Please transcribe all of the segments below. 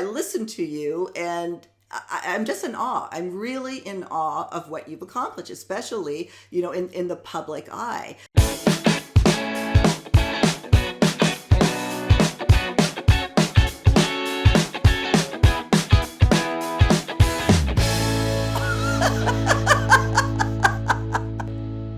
I listen to you and I'm just in awe. I'm really in awe of what you've accomplished, especially, in the public eye.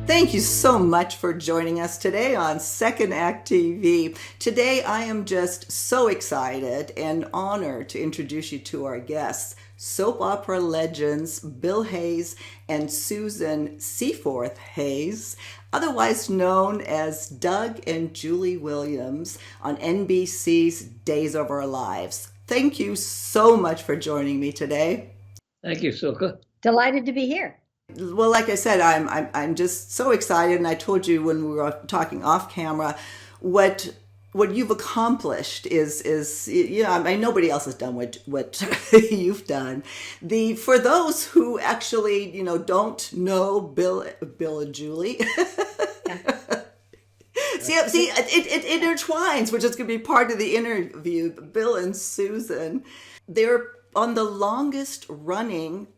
Thank you so much for joining us today on Second Act TV. Today I am just so excited and honored to introduce you to our guests, soap opera legends Bill Hayes and Susan Seaforth Hayes, otherwise known as Doug and Julie Williams on NBC's Days of Our Lives. Thank you so much for joining me today. Thank you, Silka. Delighted to be here. Well, like I said, I'm just so excited, and I told you when we were talking off camera, what you've accomplished is nobody else has done what you've done. For those who actually don't know Bill and Julie. See, it intertwines, which is going to be part of the interview. Bill and Susan, they're on the longest running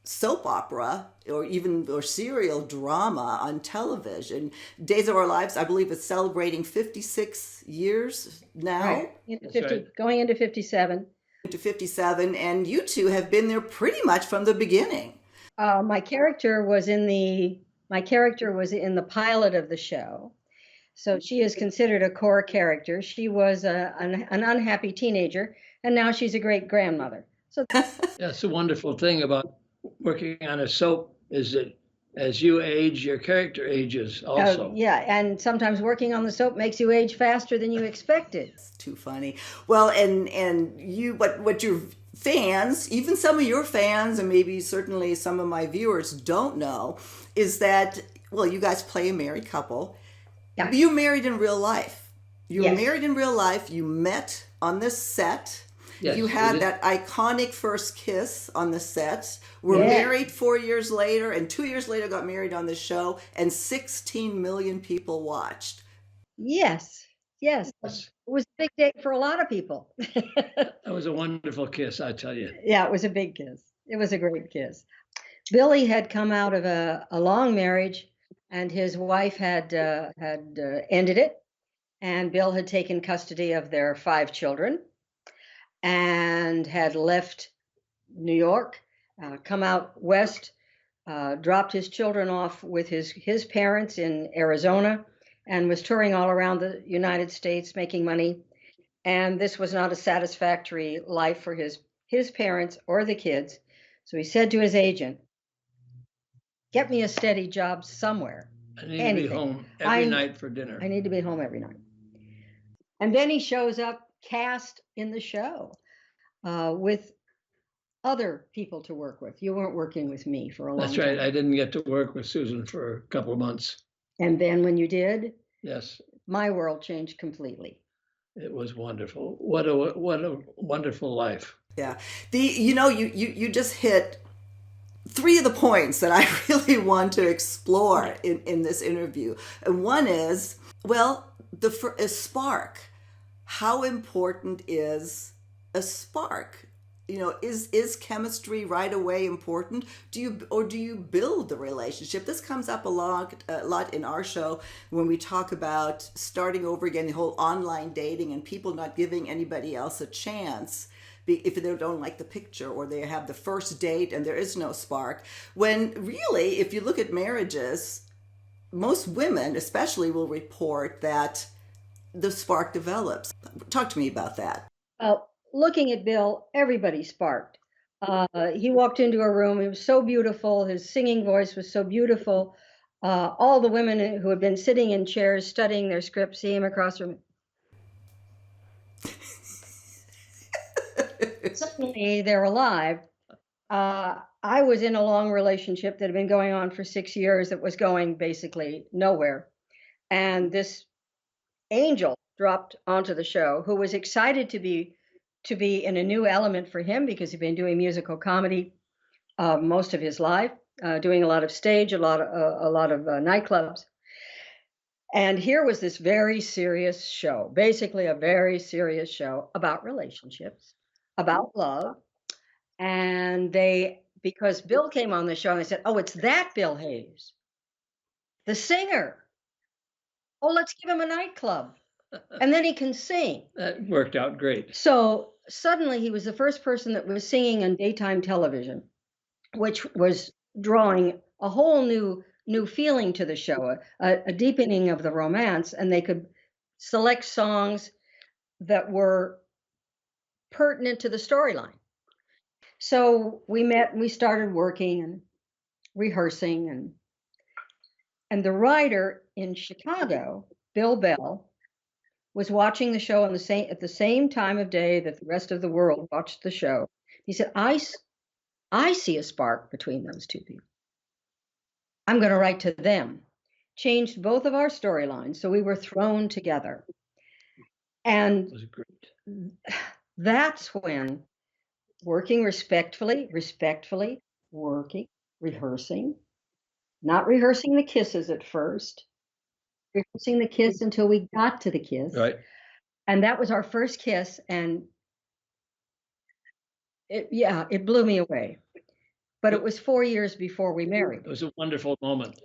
soap opera or serial drama on television. Days of Our Lives, I believe, is celebrating 56 years now. Right. Going into 57. Into 57, and you two have been there pretty much from the beginning. My character was in the pilot of the show, so she is considered a core character. She was an unhappy teenager, and now she's a great grandmother. So that's a wonderful thing about working on a soap, is that as you age, your character ages also. Yeah, and sometimes working on the soap makes you age faster than you expected. It's too funny. Well, and you, what your fans, even some of your fans, and maybe certainly some of my viewers don't know, is that, well, you guys play a married couple. Yeah. You married in real life. You were Yes. married in real life. You met on this set. Yes, you had that iconic first kiss on the set. Were Yeah. married 4 years later, and 2 years later got married on the show, and 16 million people watched. Yes. It was a big day for a lot of people. That was a wonderful kiss, I tell you. Yeah, it was a big kiss. It was a great kiss. Billy had come out of a long marriage, and his wife had ended it, and Bill had taken custody of their 5 children and had left New York, come out west, dropped his children off with his parents in Arizona, and was touring all around the United States making money. And this was not a satisfactory life for his parents or the kids. So he said to his agent, "Get me a steady job somewhere. I need Anything. to be home every night for dinner." I need to be home every night." And then he shows up cast in the show with other people to work with. You weren't working with me for a long time. That's right. I didn't get to work with Susan for a couple of months. And then when you did, Yes, my world changed completely. it was wonderful. What a wonderful life. Yeah. You just hit 3 of the points that I really want to explore in this interview. And one is, well, a spark. How important is a spark? Is chemistry right away important? Do you build the relationship? This comes up a lot in our show when we talk about starting over again, the whole online dating and people not giving anybody else a chance if they don't like the picture, or they have the first date and there is no spark. When really, if you look at marriages, most women especially will report that the spark develops. Talk to me about that. Looking at Bill, everybody sparked. He walked into a room. He was so beautiful. His singing voice was so beautiful. All the women who had been sitting in chairs studying their script see him across from. Suddenly, they're alive. I was in a long relationship that had been going on for 6 years that was going basically nowhere. And this angel dropped onto the show who was excited to be in a new element for him, because he'd been doing musical comedy most of his life, doing a lot of stage, a lot of nightclubs. And here was this very serious show, basically a very serious show about relationships. about love. And because Bill came on the show, and they said, "Oh, it's that Bill Hayes, the singer. Oh, let's give him a nightclub. And then he can sing." That worked out great. So suddenly he was the first person that was singing on daytime television, which was drawing a whole new feeling to the show, a deepening of the romance, and they could select songs that were pertinent to the storyline. So we met and we started working and rehearsing, and the writer in Chicago, Bill Bell, was watching the show at the same time of day that the rest of the world watched the show. He said, I see a spark between those two people. I'm going to write to them. Changed both of our storylines, so we were thrown together. And It was great. That's when working respectfully, working, rehearsing, not rehearsing the kisses at first, rehearsing the kiss until we got to the kiss. Right. And that was our first kiss, and it blew me away. But it was 4 years before we married. It was a wonderful moment.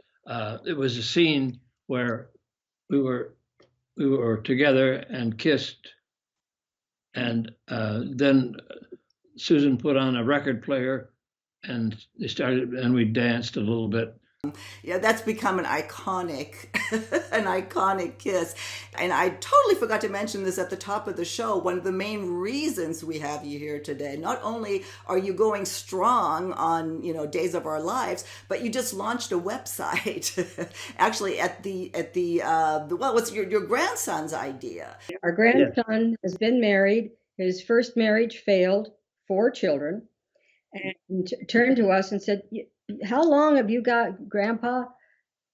It was a scene where we were together and kissed, and then Susan put on a record player, and we danced a little bit. Yeah, that's become an iconic kiss. And I totally forgot to mention this at the top of the show. One of the main reasons we have you here today, not only are you going strong on, Days of Our Lives, but you just launched a website actually what's your grandson's idea? Our grandson has been married. His first marriage failed, 4 children, and turned to us and said, "How long have you got, Grandpa?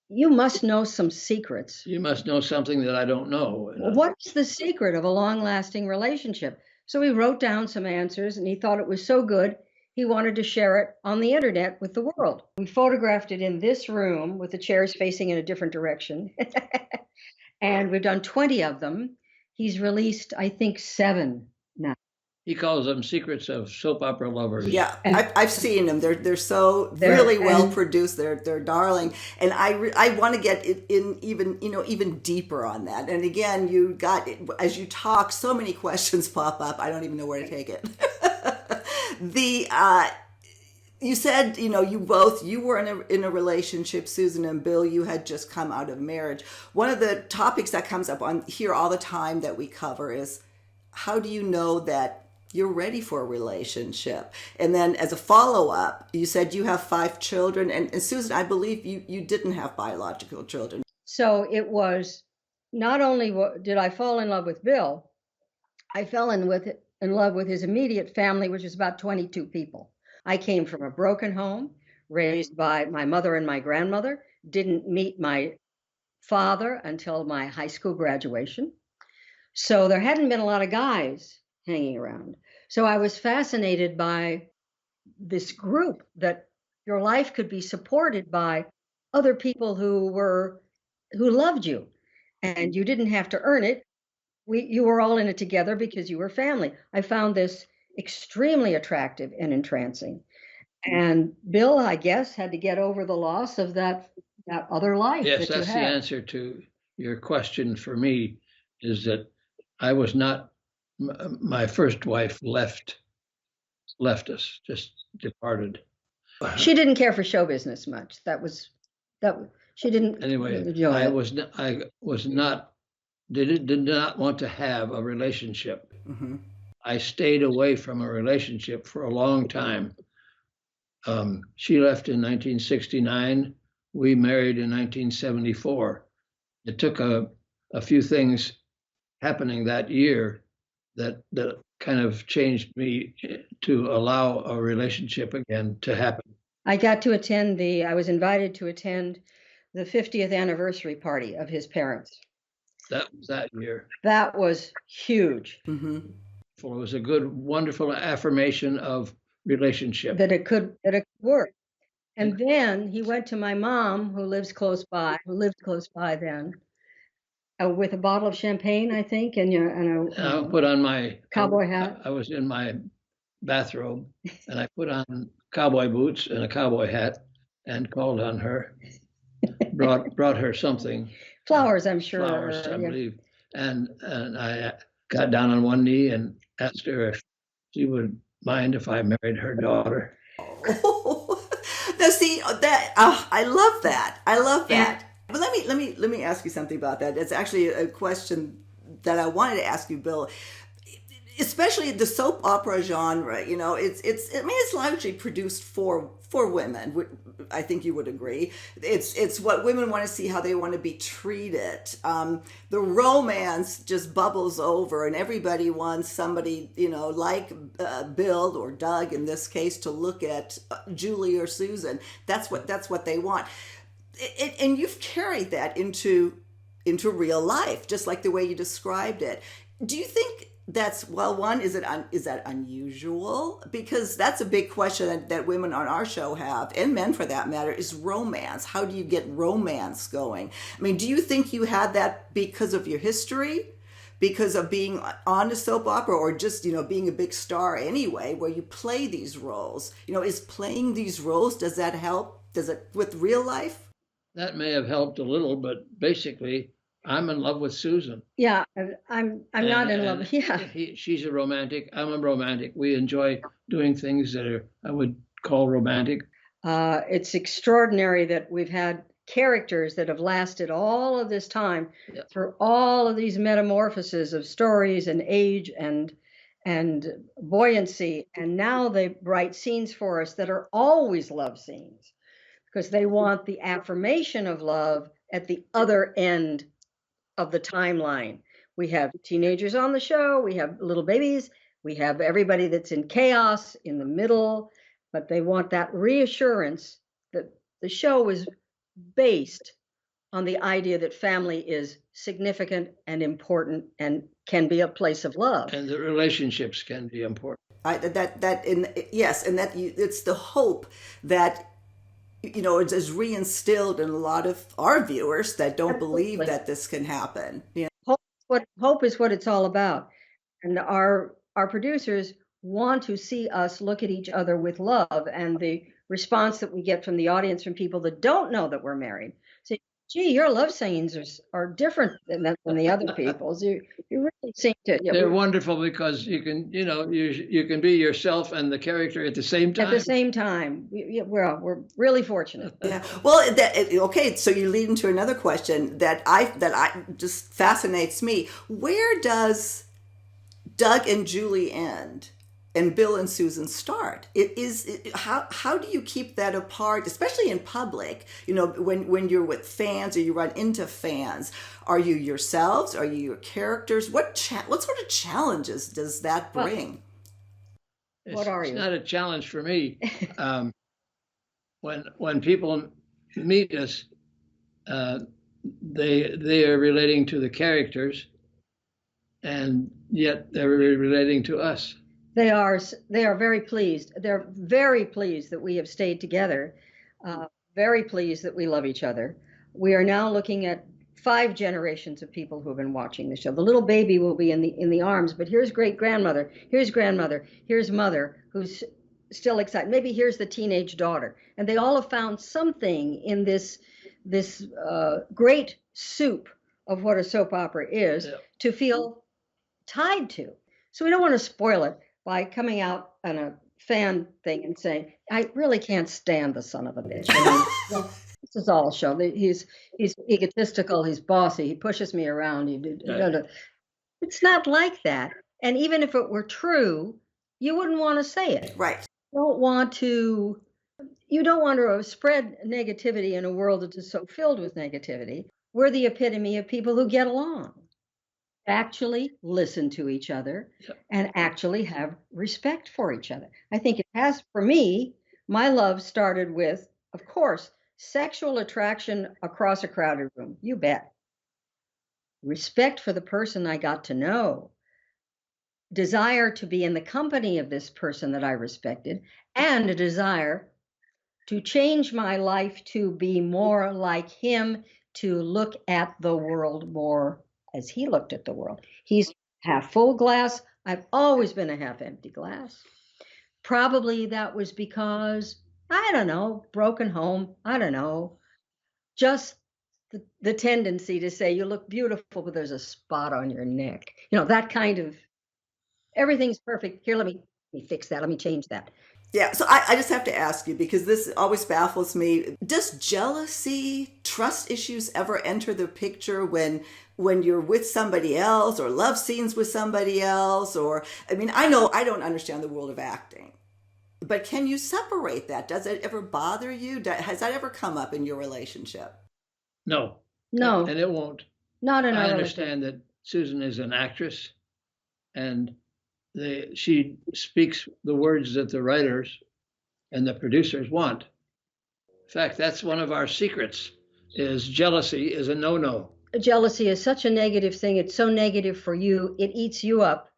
You must know some secrets. You must know something that I don't know." What's the secret of a long-lasting relationship? So he wrote down some answers, and he thought it was so good, he wanted to share it on the internet with the world. We photographed it in this room with the chairs facing in a different direction. And we've done 20 of them. He's released, I think, 7 now. He calls them secrets of soap opera lovers. Yeah, I've seen them. They're really well produced. They're darling, and I want to get in even deeper on that. And again, as you talk, so many questions pop up. I don't even know where to take it. You said you were in a relationship, Susan and Bill. You had just come out of marriage. One of the topics that comes up on here all the time that we cover is, how do you know that you're ready for a relationship? And then as a follow-up, you said you have 5 children, and Susan, I believe you didn't have biological children. So it was not only did I fall in love with Bill, I fell in love with his immediate family, which is about 22 people. I came from a broken home, raised by my mother and my grandmother, didn't meet my father until my high school graduation. So there hadn't been a lot of guys hanging around. So I was fascinated by this group, that your life could be supported by other people who loved you, and you didn't have to earn it. You were all in it together because you were family. I found this extremely attractive and entrancing. And Bill, I guess, had to get over the loss of that other life. Yes, that's the answer to your question for me, is that I was not, my first wife left us, just departed. She didn't care for show business much. She didn't. Anyway, did not want to have a relationship. Mm-hmm. I stayed away from a relationship for a long time. She left in 1969. We married in 1974. It took a few things happening that year that kind of changed me to allow a relationship again to happen. I was invited to attend the 50th anniversary party of his parents. That was that year. That was huge. Mm-hmm. It was a good, wonderful affirmation of relationship. That it could work. And then he went to my mom, who lived close by then, with a bottle of champagne, I think, and I put on my cowboy hat. I was in my bathrobe, and I put on cowboy boots and a cowboy hat and called on her, brought her something, Flowers, I'm sure. flowers, I Yeah. believe, and I got down on one knee and asked her if she would mind if I married her daughter. Oh, now see that I love that. I love And that. But let me ask you something about that. It's actually a question that I wanted to ask you, Bill. Especially the soap opera genre, you know, I mean, it's largely produced for women. I think you would agree. It's what women want to see, how they want to be treated. The romance just bubbles over, and everybody wants somebody, you know, like Bill or Doug in this case, to look at Julie or Susan. That's what they want, and you've carried that into real life, just like the way you described it. Do you think that's, well, one, is that unusual? Because that's a big question that women on our show have, and men for that matter, is romance. How do you get romance going? I mean, do you think you had that because of your history, because of being on a soap opera, or just, you know, being a big star anyway, where you play these roles? You know, is playing these roles, does that help? Does it with real life? That may have helped a little, but basically, I'm in love with Susan. yeah, I'm not in love. Yeah. She's a romantic. I'm a romantic. We enjoy doing things that are, I would call romantic. It's extraordinary that we've had characters that have lasted all of this time Yeah. through all of these metamorphoses of stories and age and buoyancy, and now they write scenes for us that are always love scenes because they want the affirmation of love at the other end of the timeline. We have teenagers on the show, we have little babies, we have everybody that's in chaos in the middle, but they want that reassurance that the show is based on the idea that family is significant and important and can be a place of love. And the relationships can be important. Yes, and it's the hope that, you know, it's reinstilled in a lot of our viewers that don't believe Absolutely. that this can happen. Yeah. Hope is what it's all about. And our producers want to see us look at each other with love, and the response that we get from the audience, from people that don't know that we're married, say, gee, your love scenes are different than the other people's. You really seem to. Yeah, They're wonderful because you can, you know, you can be yourself and the character at the same time. at the same time, we're really fortunate. Yeah. Well, okay. So you lead into another question that I just fascinates me. Where does Doug and Julie end, and Bill and Susan start? How do you keep that apart, especially in public? You know, when you're with fans or you run into fans, are you yourselves? Are you your characters? What sort of challenges does that bring? What are It's you? not a challenge for me. When people meet us, they are relating to the characters, and yet they're relating to us. They are very pleased. They're very pleased that we have stayed together. Very pleased that we love each other. We are now looking at 5 generations of people who have been watching the show. The little baby will be in the arms, but here's great grandmother, here's grandmother, here's mother who's still excited. Maybe here's the teenage daughter, and they all have found something in this great soup of what a soap opera is, Yeah. to feel tied to. So we don't want to spoil it by coming out on a fan thing and saying, I really can't stand the son of a bitch. I mean, this is all a show. He's egotistical, he's bossy, he pushes me around. It's not like that. And even if it were true, you wouldn't want to say it. Right. You don't want to spread negativity in a world that is so filled with negativity. We're the epitome of people who get along, actually listen to each other, and actually have respect for each other. I think it has, for me, my love started with, of course, sexual attraction across a crowded room. You bet. Respect for the person I got to know, desire to be in the company of this person that I respected, and a desire to change my life to be more like him, to look at the world more as he looked at the world. He's half full glass. I've always been a half empty glass. Probably that was because, I don't know, broken home. I don't know. Just the tendency to say, you look beautiful, but there's a spot on your neck. That kind of, everything's perfect. Here, let me fix that. Let me change that. Yeah, so I just have to ask you because this always baffles me. Does jealousy, trust issues ever enter the picture when you're with somebody else, or love scenes with somebody else? Or, I mean, I know I don't understand the world of acting, but can you separate that? Does it ever bother you? Has that ever come up in your relationship? No. No, And it won't. not in I our understand that Susan is an actress, and she speaks the words that the writers and the producers want. In fact, that's one of our secrets, is jealousy is a no-no. Jealousy is such a negative thing. It's so negative for you. It eats you up,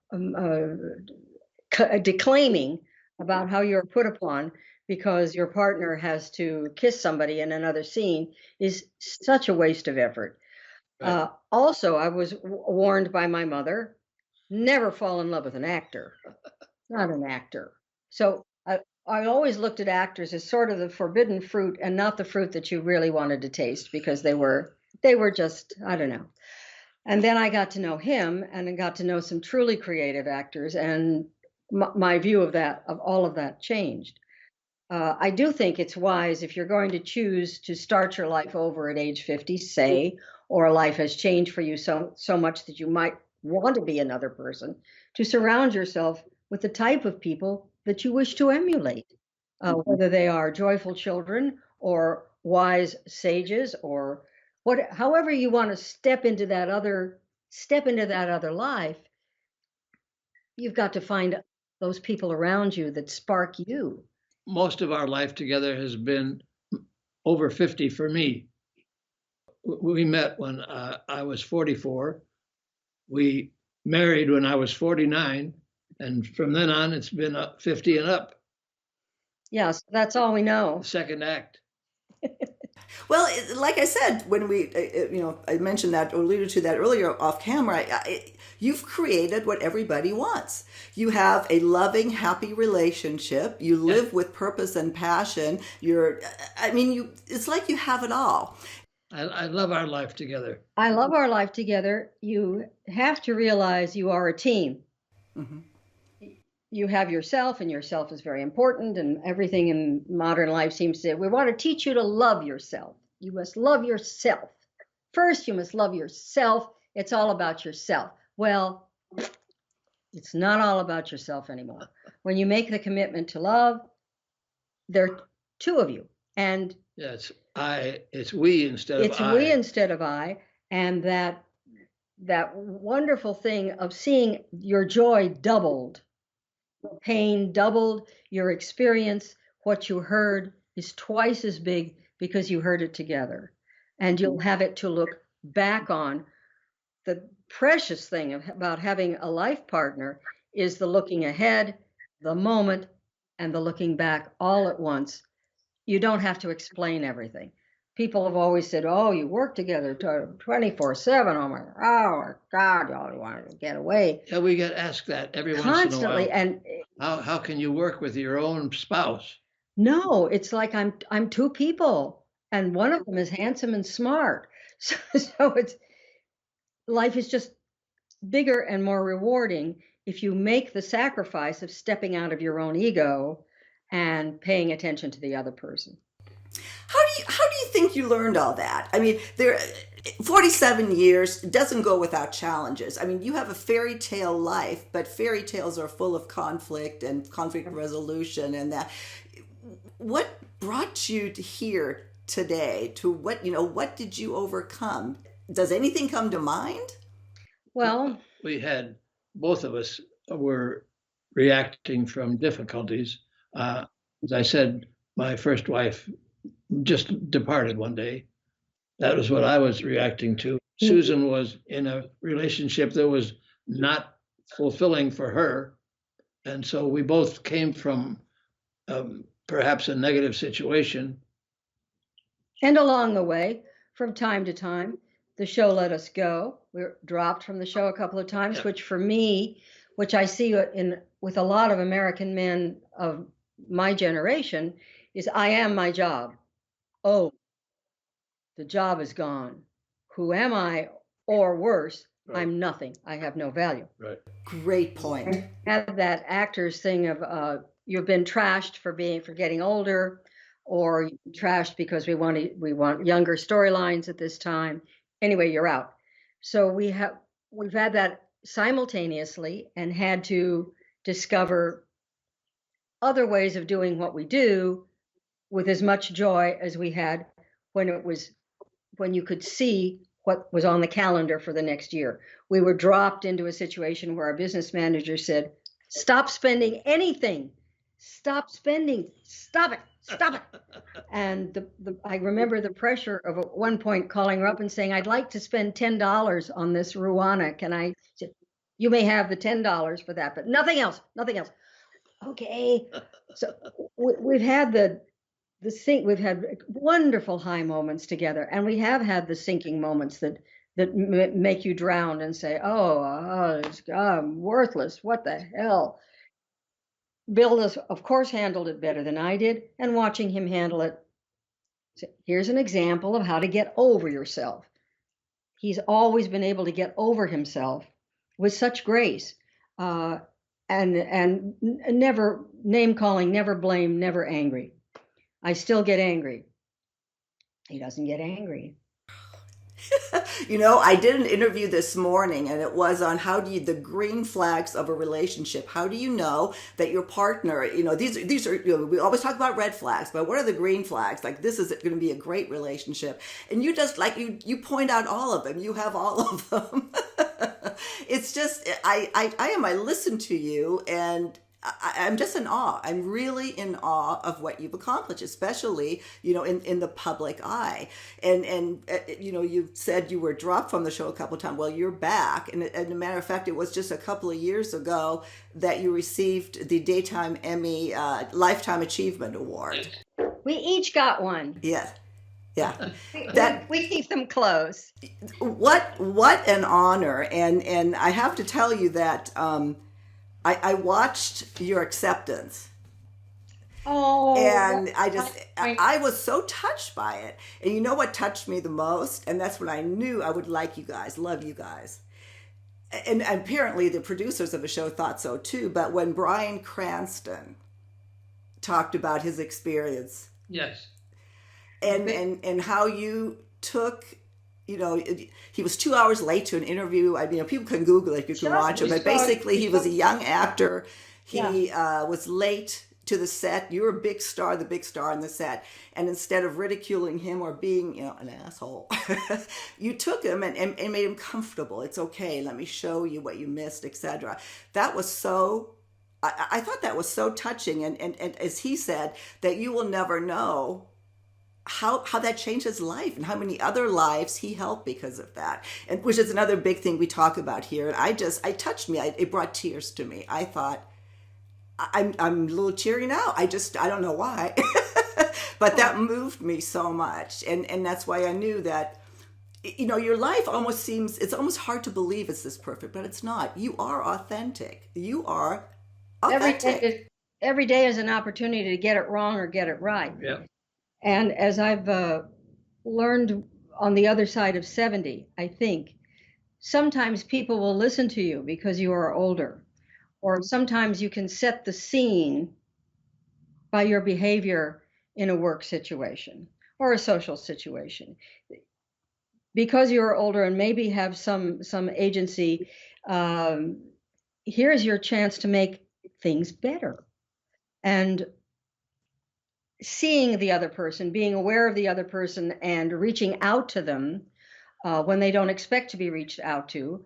declaiming about how you're put upon because your partner has to kiss somebody in another scene is such a waste of effort. Right. Also, I was warned by my mother, never fall in love with an actor, not an actor. So I always looked at actors as sort of the forbidden fruit and not the fruit that you really wanted to taste because they were just, I don't know. And then I got to know him and I got to know some truly creative actors, and my view of all of that changed. I do think it's wise if you're going to choose to start your life over at age 50, say, or life has changed for you so much that you might want to be another person, to surround yourself with the type of people that you wish to emulate, whether they are joyful children or wise sages or however you want to step into that other life. You've got to find those people around you that spark you. Most of our life together has been over 50 for me. We met when I was 44. We married when I was 49. And from then on, it's been 50 and up. Yes, that's all we know. Second act. Well, like I said, when I mentioned that or alluded to that earlier off camera, you've created what everybody wants. You have a loving, happy relationship. You live with purpose and passion. It's like you have it all. I love our life together. I love our life together. You have to realize you are a team. Mm-hmm. You have yourself, and yourself is very important, and everything in modern life seems to, we want to teach you to love yourself. You must love yourself. First, you must love yourself. It's all about yourself. Well, it's not all about yourself anymore. When you make the commitment to love, there are two of you. And yeah, it's we instead of I. It's we instead of I. And that wonderful thing of seeing your joy doubled, pain doubled, your experience, what you heard is twice as big because you heard it together. And you'll have it to look back on. The precious thing about having a life partner is the looking ahead, the moment, and the looking back all at once. You don't have to explain everything. People have always said, oh, you work together 24/7. Oh my God, y'all want to get away. Yeah, we get asked that every constantly. once in a while. And how can you work with your own spouse? No, it's like I'm two people, and one of them is handsome and smart. So life is just bigger and more rewarding if you make the sacrifice of stepping out of your own ego and paying attention to the other person. How do you think you learned all that? I mean, 47 years doesn't go without challenges. I mean, you have a fairy tale life, but fairy tales are full of conflict and conflict resolution, and that. What brought you to here today? To what did you overcome? Does anything come to mind? Well, we had, both of us were reacting from difficulties. As I said, my first wife just departed one day. That was what I was reacting to. Susan was in a relationship that was not fulfilling for her. And so we both came from perhaps a negative situation. And along the way, from time to time, the show let us go. We were dropped from the show a couple of times, which for me, which I see with a lot of American men of my generation is I am my job. Oh, the job is gone. Who am I? Or worse, Right. I'm nothing. I have no value. Right. Great point. I have that actor's thing of you've been trashed for getting older, or trashed because we want younger storylines at this time. Anyway, you're out. So we've had that simultaneously and had to discover other ways of doing what we do with as much joy as we had when you could see what was on the calendar for the next year. We were dropped into a situation where our business manager said, "Stop spending anything. Stop spending. Stop it. Stop it." And I remember the pressure of at one point calling her up and saying, "I'd like to spend $10 on this Ruana. Can I?" She said, "You may have the $10 for that, but nothing else. Nothing else." Okay. So we've had we've had wonderful high moments together, and we have had the sinking moments that make you drown and say, I'm worthless. What the hell? Bill has, of course, handled it better than I did, and watching him handle it, here's an example of how to get over yourself. He's always been able to get over himself with such grace, and never name calling, never blame, never angry. I still get angry. He doesn't get angry. I did an interview this morning, and it was on the green flags of a relationship. How do you know that your partner, these are, we always talk about red flags, but what are the green flags? Like, this is going to be a great relationship. And you just, like, you point out all of them. You have all of them. It's just, I listen to you, and I'm just in awe. I'm really in awe of what you've accomplished, especially, in the public eye. And you said you were dropped from the show a couple of times. Well, you're back. And as a matter of fact, it was just a couple of years ago that you received the Daytime Emmy Lifetime Achievement Award. We each got one. Yes. Yeah. We keep them close. What an honor. And I have to tell you that I watched your acceptance. Oh. And I was so touched by it. And you know what touched me the most? And that's when I knew I would like you guys, love you guys. And apparently the producers of the show thought so too. But when Bryan Cranston talked about his experience. Yes. And how you took, he was 2 hours late to an interview. I mean, people can Google it, you can watch it. But basically, he was a young actor. He was late to the set. You were the big star on the set. And instead of ridiculing him or being, an asshole, you took him and made him comfortable. It's okay. Let me show you what you missed, etc. That was so, I thought that was so touching. And as he said, that you will never know how that changed his life and how many other lives he helped because of that, and which is another big thing we talk about here. And it touched me. It brought tears to me. I thought, I'm a little teary now. I don't know why, but that moved me so much, and that's why I knew that, your life it's almost hard to believe it's this perfect, but it's not. You are authentic. You are authentic. Every day is an opportunity to get it wrong or get it right. Yeah. And as I've learned on the other side of 70, I think sometimes people will listen to you because you are older, or sometimes you can set the scene by your behavior in a work situation or a social situation. Because you're older and maybe have some agency, here's your chance to make things better. And seeing the other person, being aware of the other person, and reaching out to them when they don't expect to be reached out to,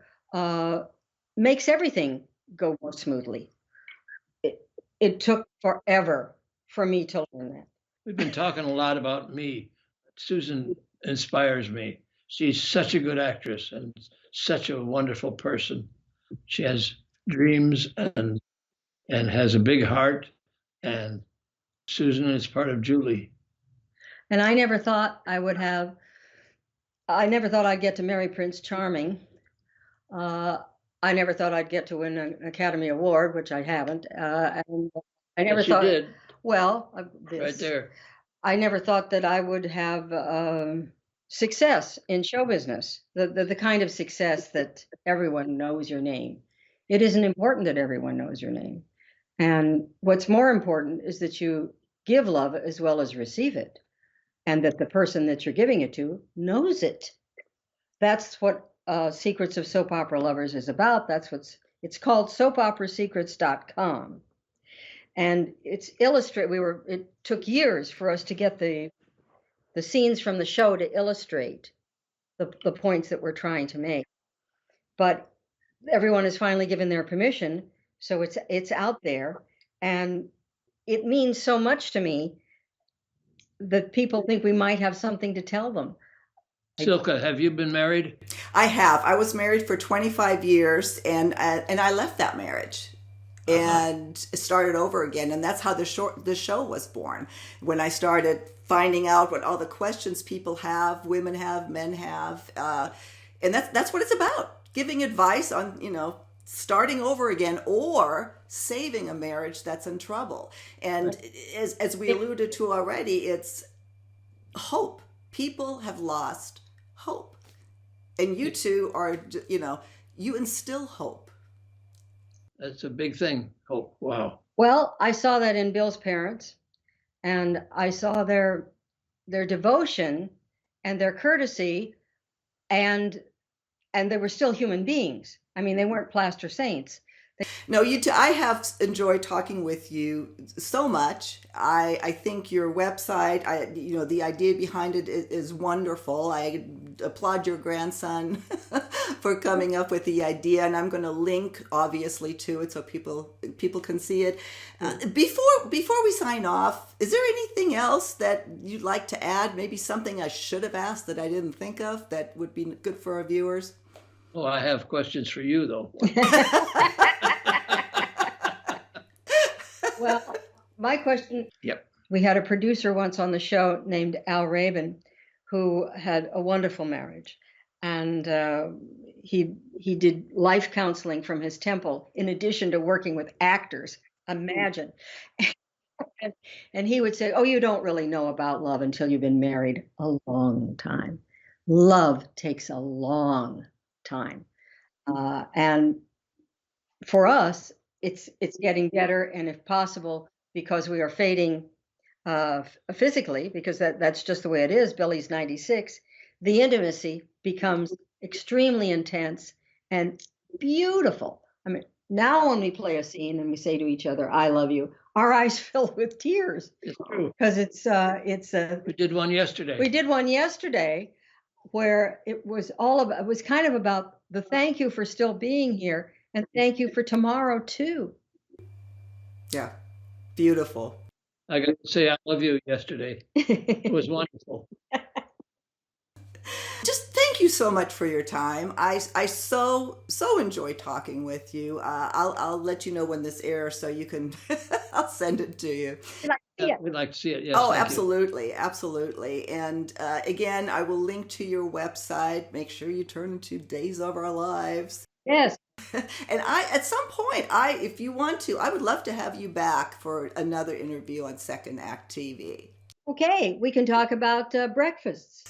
makes everything go more smoothly. It took forever for me to learn that. We've been talking a lot about me. Susan inspires me. She's such a good actress and such a wonderful person. She has dreams and has a big heart, and Susan is part of Julie. And I never thought I'd get to marry Prince Charming. I never thought I'd get to win an Academy Award, which I haven't. And I never Yes, you thought. did. Well, Right there. I never thought that I would have success in show business, the kind of success that everyone knows your name. It isn't important that everyone knows your name. And what's more important is that you give love as well as receive it, and that the person that you're giving it to knows it. That's what Secrets of Soap Opera Lovers is about. It's called soapoperasecrets.com. And it's illustrated. It took years for us to get the scenes from the show to illustrate the points that we're trying to make. But everyone has finally given their permission, so it's out there, and it means so much to me that people think we might have something to tell them. Silka, have you been married? I have. I was married for 25 years, and I left that marriage and started over again. And that's how the show was born. When I started finding out what all the questions people have, women have, men have, and that's what it's about: giving advice on, starting over again or saving a marriage that's in trouble. And as we alluded to already, it's hope. People have lost hope, and you two are, you instill hope. That's a big thing. Hope. Wow. Well, I saw that in Bill's parents, and I saw their devotion and their courtesy, and they were still human beings. I mean, they weren't plaster saints. No, you. I have enjoyed talking with you so much. I think your website, the idea behind it is wonderful. I applaud your grandson for coming up with the idea, and I'm going to link obviously to it so people can see it. Before we sign off, is there anything else that you'd like to add? Maybe something I should have asked that I didn't think of that would be good for our viewers? Oh, I have questions for you, though. Well, my question. Yep. We had a producer once on the show named Al Rabin, who had a wonderful marriage, and he did life counseling from his temple in addition to working with actors. Imagine. And he would say, "Oh, you don't really know about love until you've been married a long time. Love takes a long time." And for us, it's getting better, and if possible, because we are fading physically, because that's just the way it is. Billy's 96. The intimacy becomes extremely intense and beautiful. I mean, now when we play a scene and we say to each other, "I love you," our eyes fill with tears. It's true. Because We did one yesterday. We did one yesterday where it was kind of about the thank you for still being here, and thank you for tomorrow too. Yeah, beautiful. I got to say I love you yesterday. It was wonderful. Just thank you so much for your time. I so enjoy talking with you. I'll let you know when this airs so you can I'll send it to you. We'd like to see it. Yes. Oh, absolutely. Absolutely. And again, I will link to your website. Make sure you turn into Days of Our Lives. Yes. And at some point, if you want to, I would love to have you back for another interview on Second Act TV. Okay, we can talk about breakfasts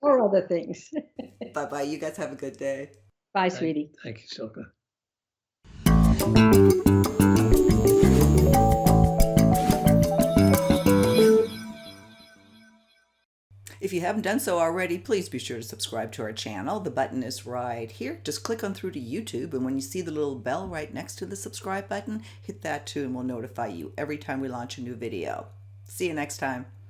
or other things. Bye-bye. You guys have a good day. Bye, sweetie. Thank you, Silka. If you haven't done so already, please be sure to subscribe to our channel. The button is right here. Just click on through to YouTube, and when you see the little bell right next to the subscribe button, hit that too, and we'll notify you every time we launch a new video. See you next time.